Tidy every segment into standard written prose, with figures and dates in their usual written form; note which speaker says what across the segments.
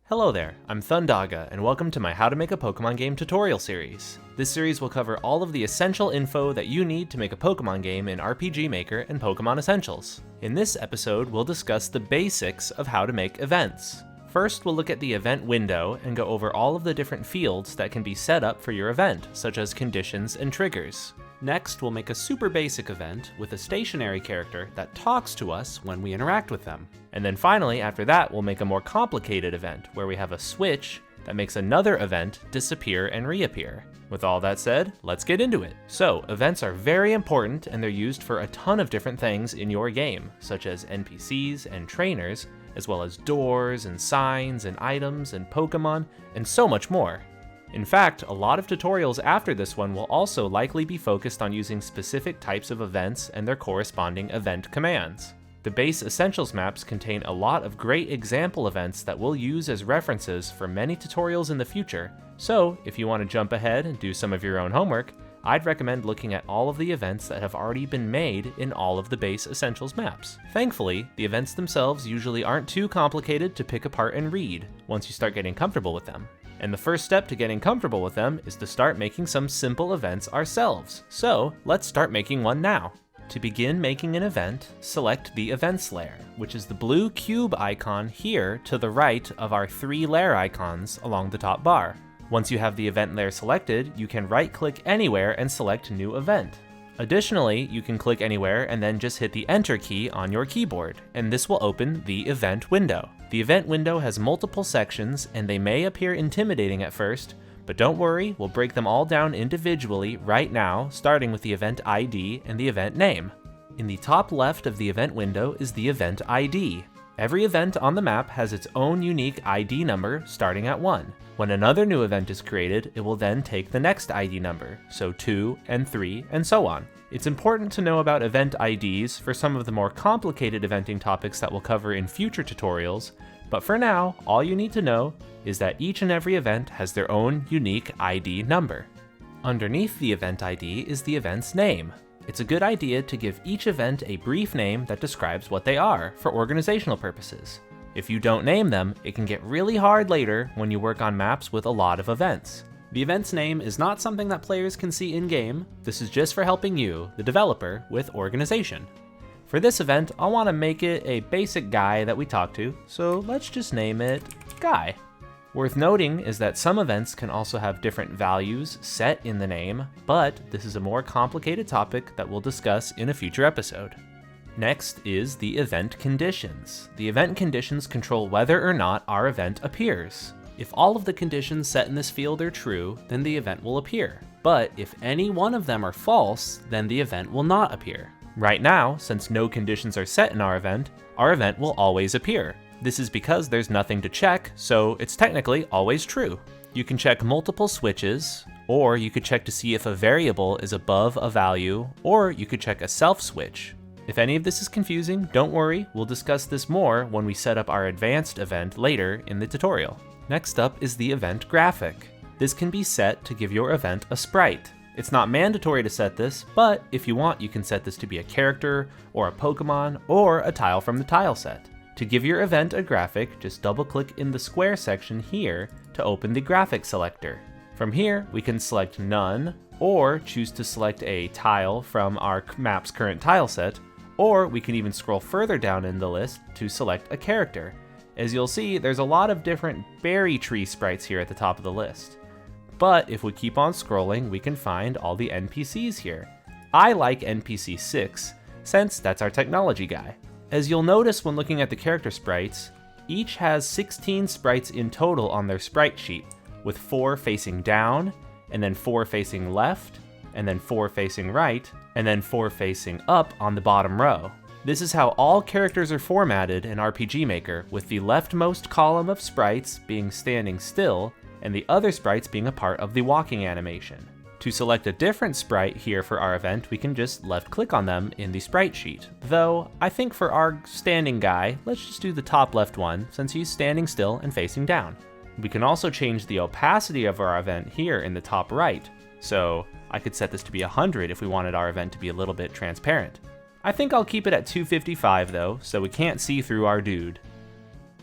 Speaker 1: Hello there, I'm Thundaga, and welcome to my How to Make a Pokemon Game tutorial series. This series will cover all of the essential info that you need to make a Pokemon game in RPG Maker and Pokemon Essentials. In this episode, we'll discuss the basics of how to make events. First, we'll look at the event window and go over all of the different fields that can be set up for your event, such as conditions and triggers. Next, we'll make a super basic event with a stationary character that talks to us when we interact with them. And then finally, after that, we'll make a more complicated event where we have a switch that makes another event disappear and reappear. With all that said, let's get into it. So, events are very important and they're used for a ton of different things in your game, such as NPCs and trainers, as well as doors and signs and items and Pokemon, and so much more. In fact, a lot of tutorials after this one will also likely be focused on using specific types of events and their corresponding event commands. The base Essentials maps contain a lot of great example events that we'll use as references for many tutorials in the future, so if you want to jump ahead and do some of your own homework, I'd recommend looking at all of the events that have already been made in all of the base Essentials maps. Thankfully, the events themselves usually aren't too complicated to pick apart and read once you start getting comfortable with them. And the first step to getting comfortable with them is to start making some simple events ourselves. So let's start making one now. To begin making an event, select the Events layer, which is the blue cube icon here to the right of our 3 layer icons along the top bar. Once you have the event layer selected, you can right-click anywhere and select New Event. Additionally, you can click anywhere and then just hit the Enter key on your keyboard, and this will open the event window. The event window has multiple sections, and they may appear intimidating at first, but don't worry, we'll break them all down individually right now, starting with the event ID and the event name. In the top left of the event window is the event ID. Every event on the map has its own unique ID number starting at 1. When another new event is created, it will then take the next ID number, so 2 and 3 and so on. It's important to know about event IDs for some of the more complicated eventing topics that we'll cover in future tutorials, but for now, all you need to know is that each and every event has their own unique ID number. Underneath the event ID is the event's name. It's a good idea to give each event a brief name that describes what they are for organizational purposes. If you don't name them, it can get really hard later when you work on maps with a lot of events. The event's name is not something that players can see in-game. This is just for helping you, the developer, with organization. For this event, I'll want to make it a basic guy that we talk to, so let's just name it Guy. Worth noting is that some events can also have different values set in the name, but this is a more complicated topic that we'll discuss in a future episode. Next is the event conditions. The event conditions control whether or not our event appears. If all of the conditions set in this field are true, then the event will appear. But if any one of them are false, then the event will not appear. Right now, since no conditions are set in our event will always appear. This is because there's nothing to check, so it's technically always true. You can check multiple switches, or you could check to see if a variable is above a value, or you could check a self switch. If any of this is confusing, don't worry, we'll discuss this more when we set up our advanced event later in the tutorial. Next up is the event graphic. This can be set to give your event a sprite. It's not mandatory to set this, but if you want, you can set this to be a character, or a Pokemon, or a tile from the tile set. To give your event a graphic, just double-click in the square section here to open the graphic selector. From here, we can select none, or choose to select a tile from our map's current tile set, or we can even scroll further down in the list to select a character. As you'll see, there's a lot of different berry tree sprites here at the top of the list. But if we keep on scrolling, we can find all the NPCs here. I like NPC 6, since that's our technology guy. As you'll notice when looking at the character sprites, each has 16 sprites in total on their sprite sheet, with 4 facing down, and then 4 facing left, and then 4 facing right, and then 4 facing up on the bottom row. This is how all characters are formatted in RPG Maker, with the leftmost column of sprites being standing still, and the other sprites being a part of the walking animation. To select a different sprite here for our event, we can just left-click on them in the sprite sheet. Though, I think for our standing guy, let's just do the top left one, since he's standing still and facing down. We can also change the opacity of our event here in the top right, so I could set this to be 100 if we wanted our event to be a little bit transparent. I think I'll keep it at 255 though, so we can't see through our dude.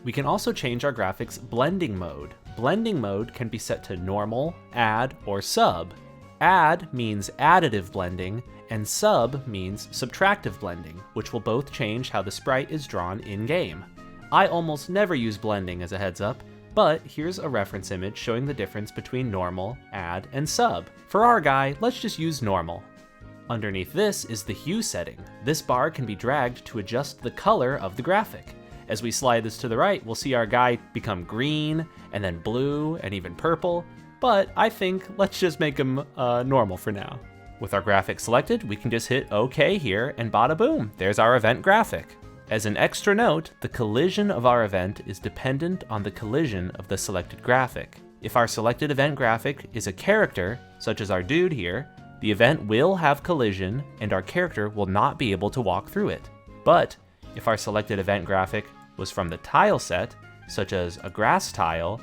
Speaker 1: We can also change our graphics blending mode. Blending mode can be set to normal, add, or sub. Add means additive blending, and sub means subtractive blending, which will both change how the sprite is drawn in-game. I almost never use blending as a heads up, but here's a reference image showing the difference between normal, add, and sub. For our guy, let's just use normal. Underneath this is the hue setting. This bar can be dragged to adjust the color of the graphic. As we slide this to the right, we'll see our guy become green, and then blue, and even purple, but I think let's just make him normal for now. With our graphic selected, we can just hit OK here, and bada boom, there's our event graphic. As an extra note, the collision of our event is dependent on the collision of the selected graphic. If our selected event graphic is a character, such as our dude here, the event will have collision, and our character will not be able to walk through it. But if our selected event graphic was from the tile set, such as a grass tile,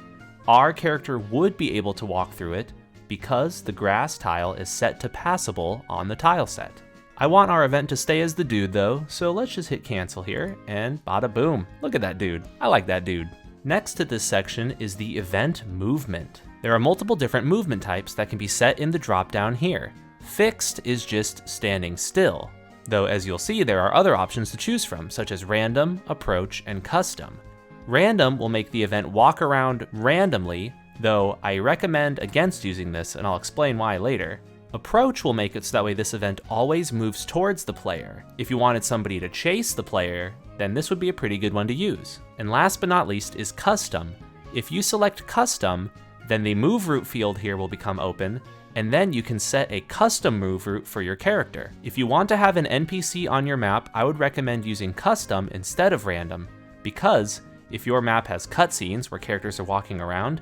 Speaker 1: our character would be able to walk through it because the grass tile is set to passable on the tile set. I want our event to stay as the dude though, so let's just hit cancel here, and bada boom, look at that dude. I like that dude. Next to this section is the event movement. There are multiple different movement types that can be set in the drop down here. Fixed is just standing still, though as you'll see there are other options to choose from, such as random, approach, and custom. Random will make the event walk around randomly, though I recommend against using this, and I'll explain why later. Approach will make it so that way this event always moves towards the player. If you wanted somebody to chase the player, then this would be a pretty good one to use. And last but not least is custom. If you select custom, then the move route field here will become open, and then you can set a custom move route for your character. If you want to have an NPC on your map, I would recommend using custom instead of random, because if your map has cutscenes where characters are walking around,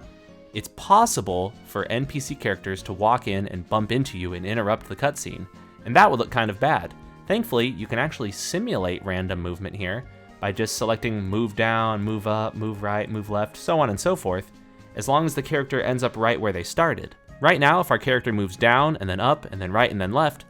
Speaker 1: it's possible for NPC characters to walk in and bump into you and interrupt the cutscene, and that would look kind of bad. Thankfully, you can actually simulate random movement here by just selecting move down, move up, move right, move left, so on and so forth, as long as the character ends up right where they started. Right now, if our character moves down and then up and then right and then left,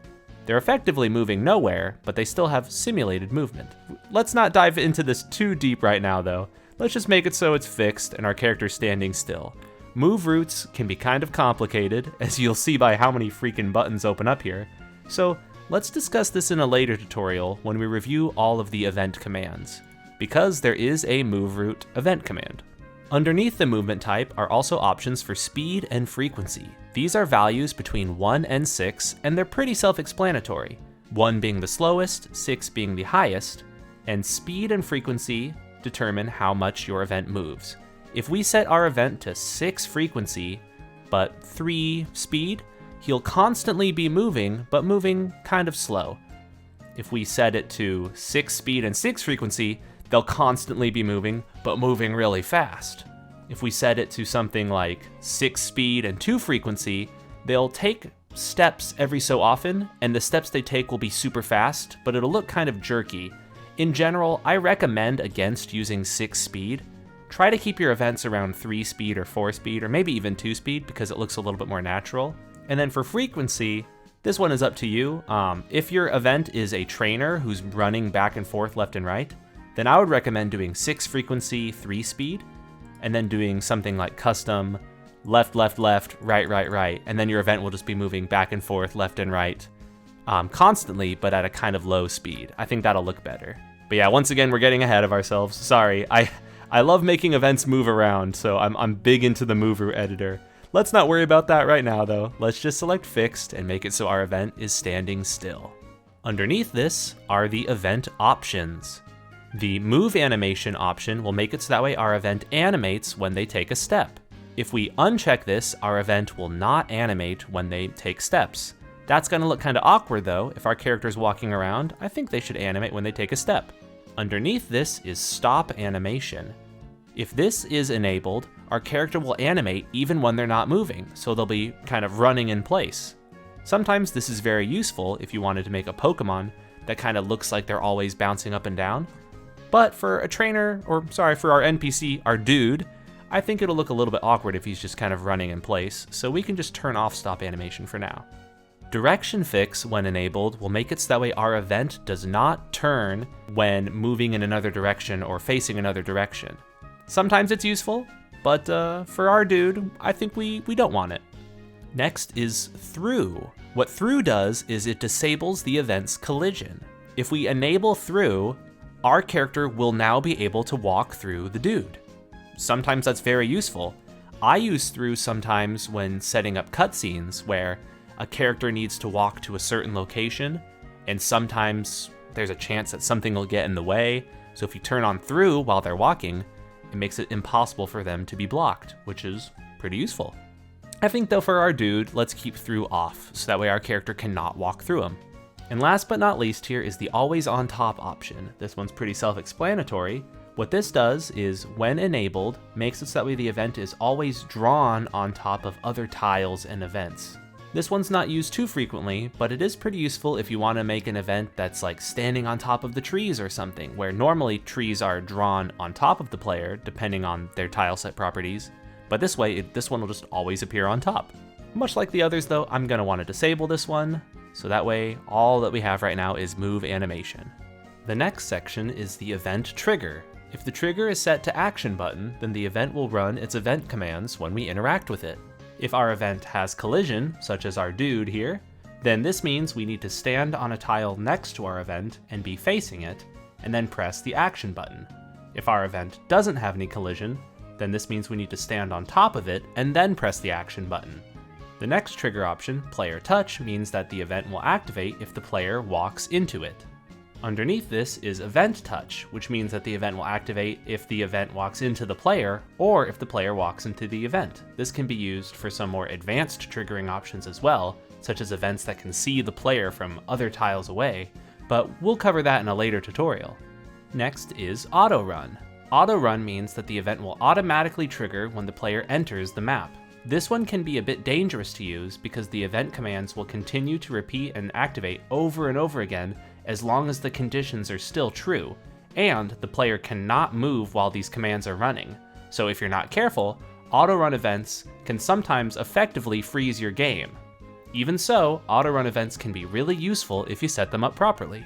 Speaker 1: they're effectively moving nowhere, but they still have simulated movement. Let's not dive into this too deep right now though. Let's just make it so it's fixed and our character's standing still. Move routes can be kind of complicated, as you'll see by how many freaking buttons open up here. So let's discuss this in a later tutorial when we review all of the event commands, because there is a move route event command. Underneath the movement type are also options for speed and frequency. These are values between 1 and 6, and they're pretty self-explanatory. 1 being the slowest, 6 being the highest, and speed and frequency determine how much your event moves. If we set our event to 6 frequency, but 3 speed, he'll constantly be moving, but moving kind of slow. If we set it to 6 speed and 6 frequency, they'll constantly be moving, but moving really fast. If we set it to something like 6 speed and 2 frequency, they'll take steps every so often, and the steps they take will be super fast, but it'll look kind of jerky. In general, I recommend against using 6 speed. Try to keep your events around 3 speed or 4 speed, or maybe even 2 speed, because it looks a little bit more natural. And then for frequency, this one is up to you. If your event is a trainer who's running back and forth left and right, then I would recommend doing 6 frequency, 3 speed, and then doing something like custom, left, left, left, right, right, right, and then your event will just be moving back and forth, left and right, constantly, but at a kind of low speed. I think that'll look better. But yeah, once again, we're getting ahead of ourselves. Sorry, I love making events move around, so I'm big into the move route editor. Let's not worry about that right now though. Let's just select fixed and make it so our event is standing still. Underneath this are the event options. The move animation option will make it so that way our event animates when they take a step. If we uncheck this, our event will not animate when they take steps. That's going to look kind of awkward though. If our character's walking around, I think they should animate when they take a step. Underneath this is stop animation. If this is enabled, our character will animate even when they're not moving, so they'll be kind of running in place. Sometimes this is very useful if you wanted to make a Pokémon that kind of looks like they're always bouncing up and down. But for a trainer, or sorry, for our NPC, our dude, I think it'll look a little bit awkward if he's just kind of running in place, so we can just turn off stop animation for now. Direction fix, when enabled, will make it so that way our event does not turn when moving in another direction or facing another direction. Sometimes it's useful, but for our dude, I think we don't want it. Next is through. What through does is it disables the event's collision. If we enable through, our character will now be able to walk through the dude. Sometimes that's very useful. I use through sometimes when setting up cutscenes where a character needs to walk to a certain location, and sometimes there's a chance that something will get in the way. So if you turn on through while they're walking, it makes it impossible for them to be blocked, which is pretty useful. I think though for our dude, let's keep through off, so that way our character cannot walk through them. And last but not least here is the always on top option. This one's pretty self-explanatory. What this does is, when enabled, makes it so that way the event is always drawn on top of other tiles and events. This one's not used too frequently, but it is pretty useful if you want to make an event that's like standing on top of the trees or something, where normally trees are drawn on top of the player, depending on their tileset properties, but this way, this one will just always appear on top. Much like the others though, I'm going to want to disable this one, so that way all that we have right now is move animation. The next section is the event trigger. If the trigger is set to action button, then the event will run its event commands when we interact with it. If our event has collision, such as our dude here, then this means we need to stand on a tile next to our event and be facing it, and then press the action button. If our event doesn't have any collision, then this means we need to stand on top of it and then press the action button. The next trigger option, player touch, means that the event will activate if the player walks into it. Underneath this is event touch, which means that the event will activate if the event walks into the player, or if the player walks into the event. This can be used for some more advanced triggering options as well, such as events that can see the player from other tiles away, but we'll cover that in a later tutorial. Next is auto run. Auto run means that the event will automatically trigger when the player enters the map. This one can be a bit dangerous to use because the event commands will continue to repeat and activate over and over again as long as the conditions are still true, and the player cannot move while these commands are running. So if you're not careful, auto-run events can sometimes effectively freeze your game. Even so, auto-run events can be really useful if you set them up properly.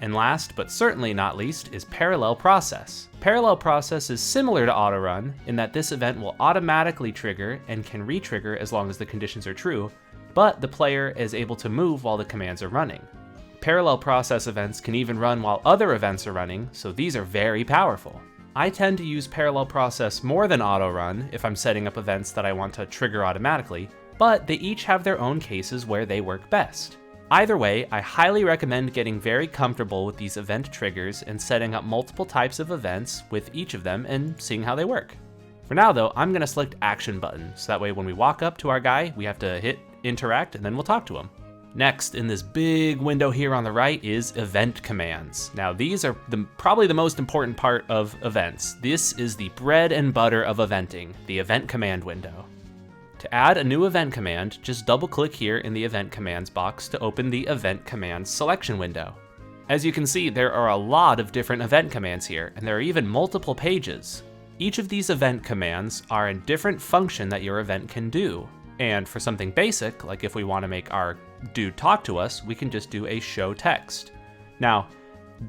Speaker 1: And last, but certainly not least, is parallel process. Parallel process is similar to auto-run in that this event will automatically trigger and can re-trigger as long as the conditions are true, but the player is able to move while the commands are running. Parallel process events can even run while other events are running, so these are very powerful. I tend to use parallel process more than auto-run if I'm setting up events that I want to trigger automatically, but they each have their own cases where they work best. Either way, I highly recommend getting very comfortable with these event triggers and setting up multiple types of events with each of them and seeing how they work. For now though, I'm going to select action button, so that way when we walk up to our guy, we have to hit interact and then we'll talk to him. Next, in this big window here on the right is event commands. Now these are probably the most important part of events. This is the bread and butter of eventing, the event command window. To add a new event command, just double click here in the event commands box to open the event commands selection window. As you can see, there are a lot of different event commands here, and there are even multiple pages. Each of these event commands are a different function that your event can do. And for something basic, like if we want to make our dude talk to us, we can just do a show text. Now,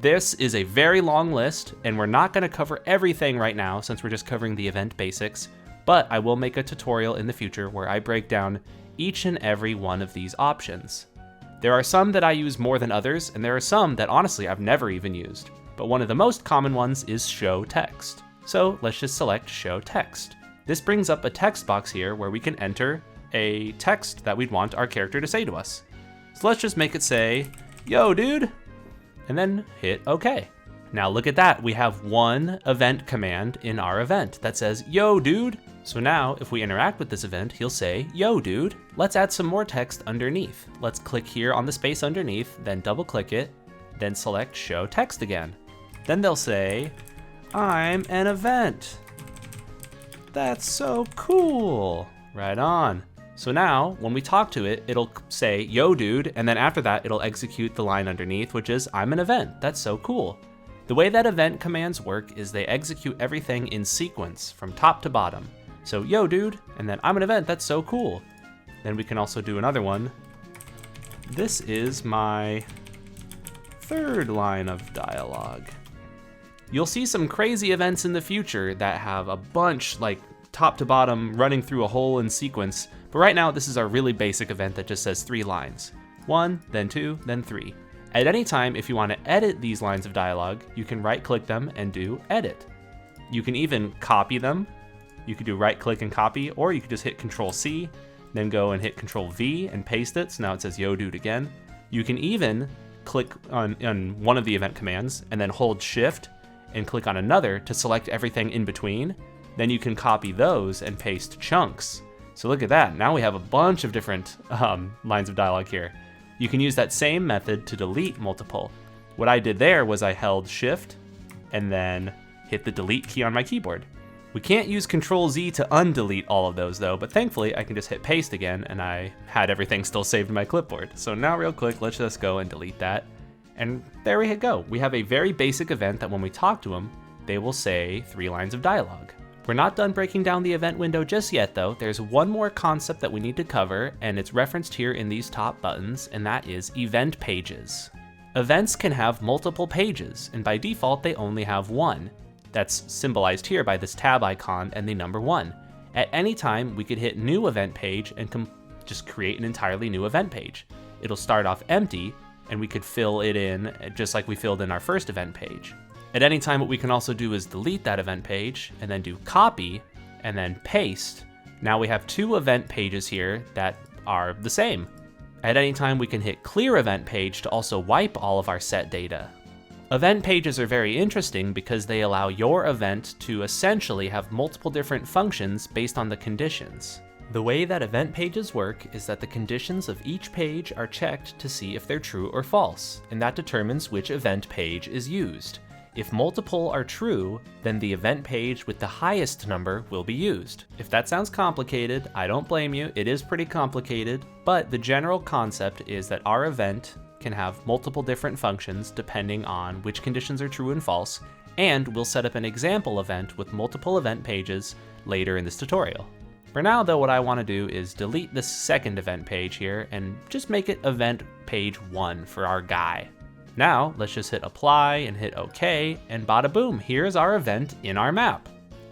Speaker 1: this is a very long list, and we're not going to cover everything right now since we're just covering the event basics, but I will make a tutorial in the future where I break down each and every one of these options. There are some that I use more than others, and there are some that honestly I've never even used, but one of the most common ones is show text. So let's just select show text. This brings up a text box here where we can enter a text that we'd want our character to say to us. So let's just make it say, "Yo, dude," and then hit OK. Now look at that, we have one event command in our event that says, "Yo, dude." So now if we interact with this event, he'll say, "Yo, dude." Let's add some more text underneath. Let's click here on the space underneath, then double click it, then select show text again. Then they'll say, "I'm an event." That's so cool. Right on. So now, when we talk to it, it'll say, "Yo, dude," and then after that, it'll execute the line underneath, which is, "I'm an event." That's so cool. The way that event commands work is they execute everything in sequence, from top to bottom. So, "Yo, dude," and then, "I'm an event." That's so cool. Then we can also do another one. "This is my third line of dialogue." You'll see some crazy events in the future that have a bunch, like top to bottom, running through a whole in sequence, but right now this is our really basic event that just says 3 lines. 1, then 2, then 3. At any time, if you want to edit these lines of dialogue, you can right-click them and do Edit. You can even copy them. You could do right-click and copy, or you could just hit Control-C, then go and hit Control-V and paste it, so now it says Yo Dude again. You can even click on one of the event commands, and then hold Shift and click on another to select everything in between. Then you can copy those and paste chunks. So look at that, now we have a bunch of different lines of dialogue here. You can use that same method to delete multiple. What I did there was I held Shift and then hit the delete key on my keyboard. We can't use Control-Z to undelete all of those though, but thankfully I can just hit paste again and I had everything still saved in my clipboard. So now real quick, let's just go and delete that. And there we go. We have a very basic event that when we talk to them, they will say 3 lines of dialogue. We're not done breaking down the event window just yet though. There's one more concept that we need to cover, and it's referenced here in these top buttons, and that is event pages. Events can have multiple pages, and by default they only have one. That's symbolized here by this tab icon and the number 1. At any time, we could hit new event page and just create an entirely new event page. It'll start off empty, and we could fill it in just like we filled in our first event page. At any time, what we can also do is delete that event page and then do copy and then paste. Now we have 2 event pages here that are the same. At any time, we can hit clear event page to also wipe all of our set data. Event pages are very interesting because they allow your event to essentially have multiple different functions based on the conditions. The way that event pages work is that the conditions of each page are checked to see if they're true or false, and that determines which event page is used. If multiple are true, then the event page with the highest number will be used. If that sounds complicated, I don't blame you, it is pretty complicated, but the general concept is that our event can have multiple different functions depending on which conditions are true and false, and we'll set up an example event with multiple event pages later in this tutorial. For now though, what I want to do is delete this second event page here and just make it event page 1 for our guy. Now, let's just hit apply and hit OK, and bada boom, here's our event in our map.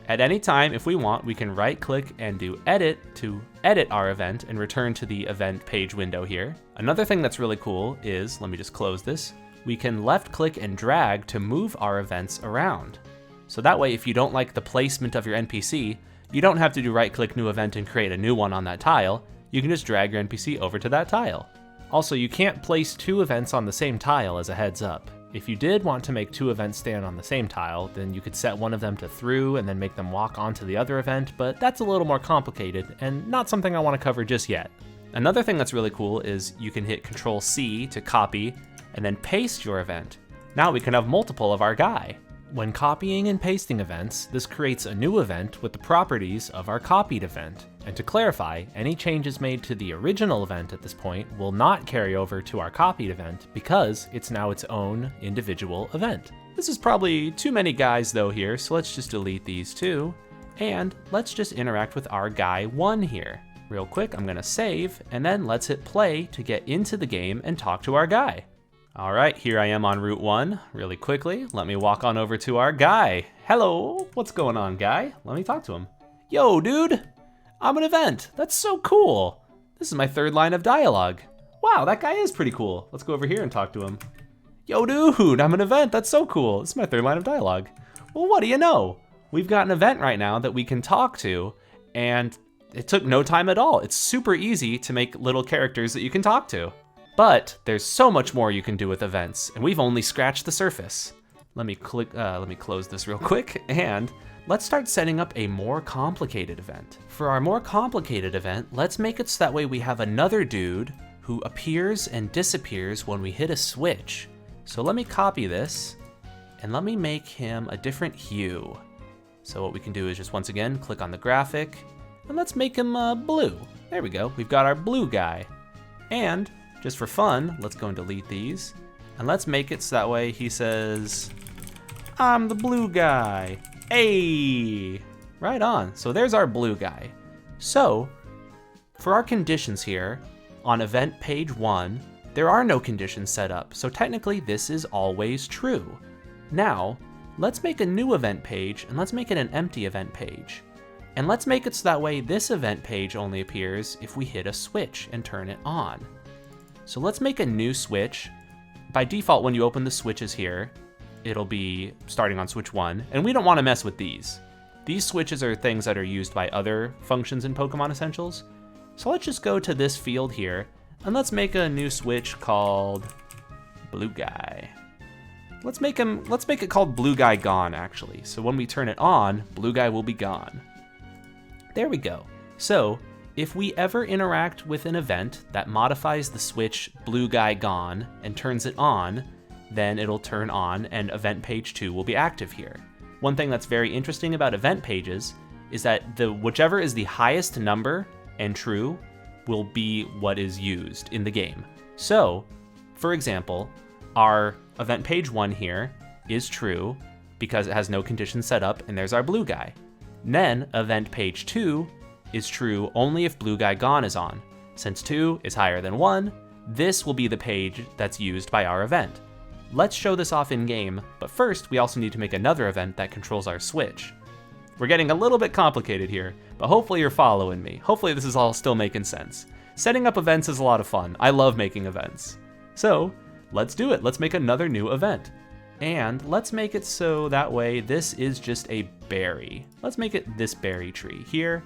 Speaker 1: At any time, if we want, we can right click and do edit to edit our event and return to the event page window here. Another thing that's really cool is, let me just close this, we can left click and drag to move our events around. So that way, if you don't like the placement of your NPC, you don't have to do right click new event and create a new one on that tile. You can just drag your NPC over to that tile. Also, you can't place 2 events on the same tile as a heads up. If you did want to make 2 events stand on the same tile, then you could set one of them to through and then make them walk onto the other event, but that's a little more complicated and not something I want to cover just yet. Another thing that's really cool is you can hit Control-C to copy and then paste your event. Now we can have multiple of our guy. When copying and pasting events, this creates a new event with the properties of our copied event. And to clarify, any changes made to the original event at this point will not carry over to our copied event because it's now its own individual event. This is probably too many guys though here, so let's just delete these 2. And let's just interact with our guy 1 here. Real quick, I'm gonna save, and then let's hit play to get into the game and talk to our guy. All right, here I am on Route 1. Really quickly, let me walk on over to our guy. Hello, what's going on, guy? Let me talk to him. Yo, dude, I'm an event. That's so cool. This is my 3rd line of dialogue. Wow, that guy is pretty cool. Let's go over here and talk to him. Yo, dude, I'm an event. That's so cool. This is my 3rd line of dialogue. Well, what do you know? We've got an event right now that we can talk to, and it took no time at all. It's super easy to make little characters that you can talk to. But there's so much more you can do with events, and we've only scratched the surface. Let me close this real quick, and let's start setting up a more complicated event. For our more complicated event, let's make it so that way we have another dude who appears and disappears when we hit a switch. So let me copy this, and let me make him a different hue. So what we can do is just once again, click on the graphic, and let's make him blue. There we go, we've got our blue guy. And just for fun, let's go and delete these. And let's make it so that way he says, I'm the blue guy. Hey, right on. So there's our blue guy. So for our conditions here on event page 1, there are no conditions set up. So technically this is always true. Now, let's make a new event page, and let's make it an empty event page. And let's make it so that way this event page only appears if we hit a switch and turn it on. So let's make a new switch. By default, when you open the switches here, it'll be starting on switch 1, and we don't want to mess with these. These switches are things that are used by other functions in Pokemon Essentials. So let's just go to this field here, and let's make a new switch called Blue Guy. Let's make it called Blue Guy Gone, actually. So when we turn it on, Blue Guy will be gone. There we go. So if we ever interact with an event that modifies the switch Blue Guy Gone and turns it on, then it'll turn on and event page 2 will be active here. One thing that's very interesting about event pages is that whichever is the highest number and true will be what is used in the game. So, for example, our event page 1 here is true because it has no conditions set up, and there's our Blue Guy. Then event page 2 is true only if Blue Guy Gone is on. Since 2 is higher than 1, this will be the page that's used by our event. Let's show this off in game, but first we also need to make another event that controls our switch. We're getting a little bit complicated here, but hopefully you're following me. Hopefully this is all still making sense. Setting up events is a lot of fun. I love making events. So let's do it. Let's make another new event. And let's make it so that way this is just a berry. Let's make it this berry tree here.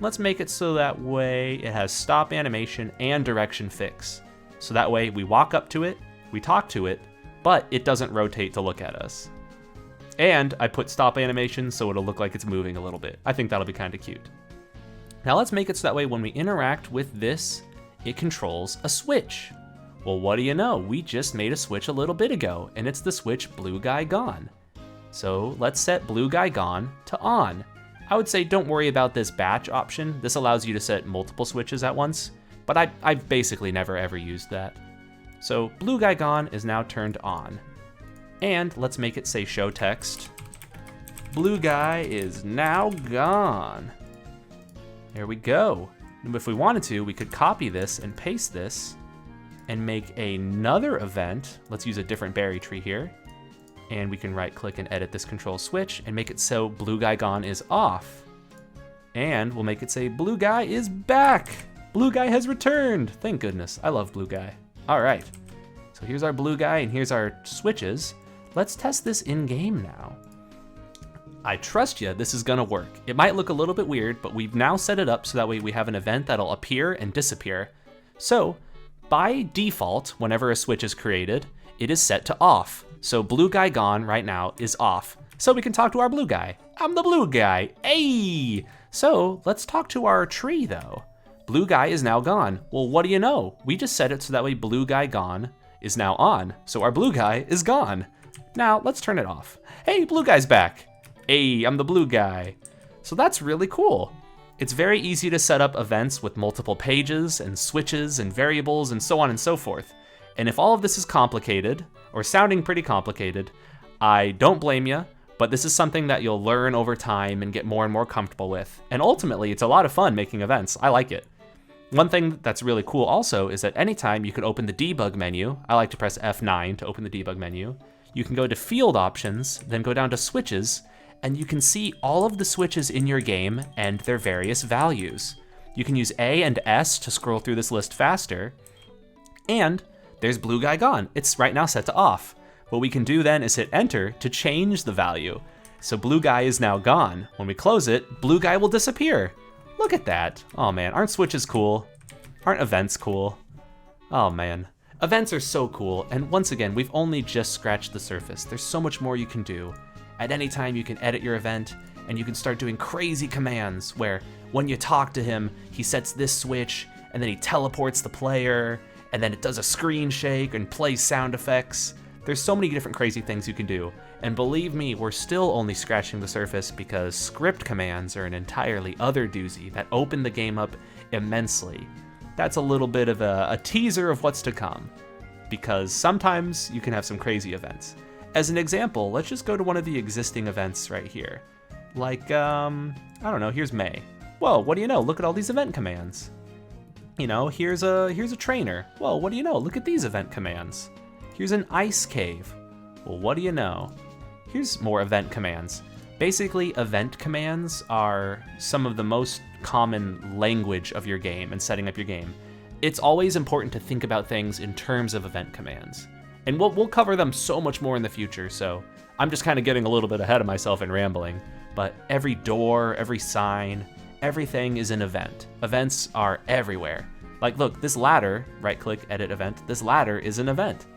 Speaker 1: Let's make it so that way it has stop animation and direction fix. So that way we walk up to it, we talk to it, but it doesn't rotate to look at us. And I put stop animation so it'll look like it's moving a little bit. I think that'll be kind of cute. Now let's make it so that way when we interact with this, it controls a switch. Well, what do you know? We just made a switch a little bit ago, and it's the switch Blue Guy Gone. So let's set Blue Guy Gone to on. I would say don't worry about this batch option. This allows you to set multiple switches at once, but I've basically never ever used that. So Blue Guy Gone is now turned on. And let's make it say show text. Blue Guy is now gone. There we go. And if we wanted to, we could copy this and paste this and make another event. Let's use a different berry tree here. And we can right click and edit this control switch and make it so Blue Guy Gone is off. And we'll make it say Blue Guy is back. Blue Guy has returned. Thank goodness. I love Blue Guy. All right, so here's our Blue Guy and here's our switches. Let's test this in game now. I trust you, this is gonna work. It might look a little bit weird, but we've now set it up so that way we have an event that'll appear and disappear. So by default, whenever a switch is created, it is set to off. So Blue Guy Gone right now is off. So we can talk to our Blue Guy. I'm the Blue Guy, hey! So let's talk to our tree though. Blue Guy is now gone. Well, what do you know? We just set it so that way Blue Guy Gone is now on. So our Blue Guy is gone. Now let's turn it off. Hey, Blue Guy's back. Hey, I'm the Blue Guy. So that's really cool. It's very easy to set up events with multiple pages and switches and variables and so on and so forth. And if all of this is complicated, or sounding pretty complicated, I don't blame you, but this is something that you'll learn over time and get more and more comfortable with. And ultimately, it's a lot of fun making events. I like it. One thing that's really cool also is that anytime you can open the debug menu, I like to press F9 to open the debug menu, you can go to field options, then go down to switches, and you can see all of the switches in your game and their various values. You can use A and S to scroll through this list faster, and there's Blue Guy Gone. It's right now set to off. What we can do then is hit enter to change the value. So Blue Guy is now gone. When we close it, Blue Guy will disappear. Look at that. Oh man, aren't switches cool? Aren't events cool? Oh man. Events are so cool, and once again, we've only just scratched the surface. There's so much more you can do. At any time, you can edit your event, and you can start doing crazy commands where when you talk to him, he sets this switch, and then he teleports the player, and then it does a screen shake and plays sound effects. There's so many different crazy things you can do, and believe me, we're still only scratching the surface because script commands are an entirely other doozy that open the game up immensely. That's a little bit of a teaser of what's to come, because sometimes you can have some crazy events. As an example, let's just go to one of the existing events right here. Like, I don't know, here's May. Whoa, what do you know? Look at all these event commands. You know, here's a trainer. Whoa, what do you know? Look at these event commands. Here's an ice cave. Well, what do you know? Here's more event commands. Basically, event commands are some of the most common language of your game and setting up your game. It's always important to think about things in terms of event commands. And we'll cover them so much more in the future, so I'm just kind of getting a little bit ahead of myself and rambling. But every door, every sign, everything is an event. Events are everywhere. Like, look, this ladder, right-click, edit event, this ladder is an event.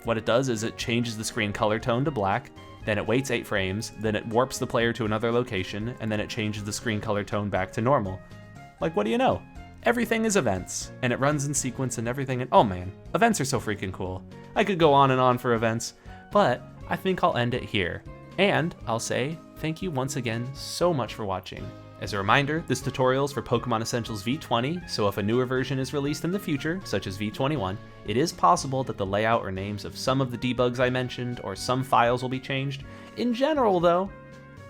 Speaker 1: What it does is it changes the screen color tone to black, then it waits 8 frames, then it warps the player to another location, and then it changes the screen color tone back to normal. Like, what do you know? Everything is events, and it runs in sequence and everything, and oh man, events are so freaking cool. I could go on and on for events, but I think I'll end it here. And I'll say thank you once again so much for watching. As a reminder, this tutorial is for Pokemon Essentials V20, so if a newer version is released in the future, such as V21, it is possible that the layout or names of some of the debugs I mentioned or some files will be changed. In general though,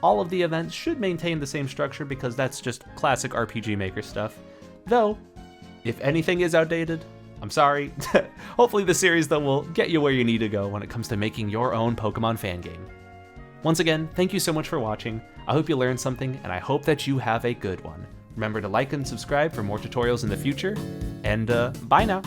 Speaker 1: all of the events should maintain the same structure because that's just classic RPG Maker stuff. Though, if anything is outdated, I'm sorry. Hopefully the series though will get you where you need to go when it comes to making your own Pokemon fan game. Once again, thank you so much for watching. I hope you learned something, and I hope that you have a good one. Remember to like and subscribe for more tutorials in the future, and bye now.